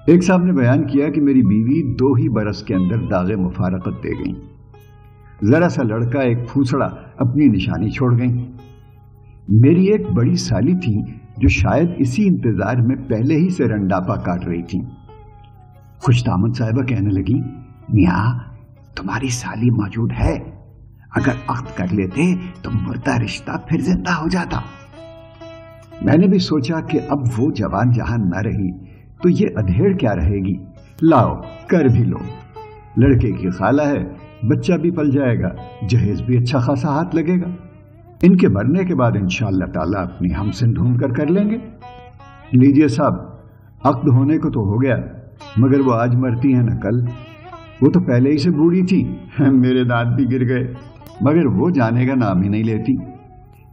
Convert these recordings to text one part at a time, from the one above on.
ایک صاحب نے بیان کیا کہ میری بیوی 2 ہی برس کے اندر داغ مفارقت دے گئیں۔ ذرا سا لڑکا ایک پھوسڑا اپنی نشانی چھوڑ گئیں۔ میری ایک بڑی سالی تھی جو شاید اسی انتظار میں پہلے ہی سے رنڈاپا کاٹ رہی تھی۔ خوش دامن صاحبہ کہنے لگی، میاں تمہاری سالی موجود ہے، اگر عقد کر لیتے تو مردہ رشتہ پھر زندہ ہو جاتا۔ میں نے بھی سوچا کہ اب وہ جوان جہان نہ رہی تو یہ ادھیڑ کیا رہے گی، لاؤ کر بھی لو، لڑکے کی خالہ ہے، بچہ بھی پل جائے گا، جہیز بھی اچھا خاصا ہاتھ لگے گا، ان کے مرنے کے بعد انشاءاللہ تعالیٰ اپنی ہمسن ڈھونڈ کر لیں گے۔ لیجئے صاحب، عقد ہونے کو تو ہو گیا، مگر وہ آج مرتی ہیں نہ کل، وہ تو پہلے ہی سے بوڑھی تھی، میرے دانت بھی گر گئے، مگر وہ جانے کا نام ہی نہیں لیتی۔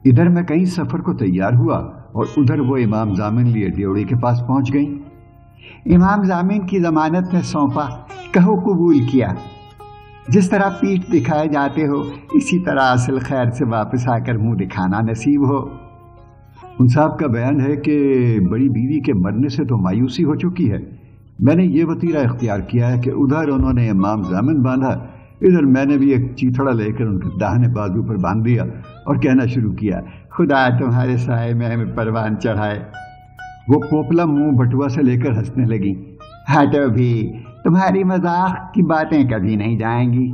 ادھر میں کہیں سفر کو تیار ہوا اور ادھر وہ امام ضامن لیے ڈیوڑی کے پاس پہنچ گئیں۔ امام ضامن کی ضمانت میں سونپا، کہو قبول کیا، جس طرح پیٹھ دکھائے جاتے ہو اسی طرح اصل خیر سے واپس آ کر منہ دکھانا نصیب ہو۔ ان صاحب کا بیان ہے کہ بڑی بیوی کے مرنے سے تو مایوسی ہو چکی ہے، میں نے یہ وطیرہ اختیار کیا ہے کہ ادھر انہوں نے امام ضامن باندھا، ادھر میں نے بھی ایک چیتھڑا لے کر ان کے داہنے بازو پر باندھ دیا اور کہنا شروع کیا، خدا تمہارے سائے میں ہمیں پروان چڑھائے۔ وہ پوپلا منہ بٹوا سے لے کر ہنسنے لگی، ہٹو بھی، تمہاری مذاق کی باتیں کبھی نہیں جائیں گی۔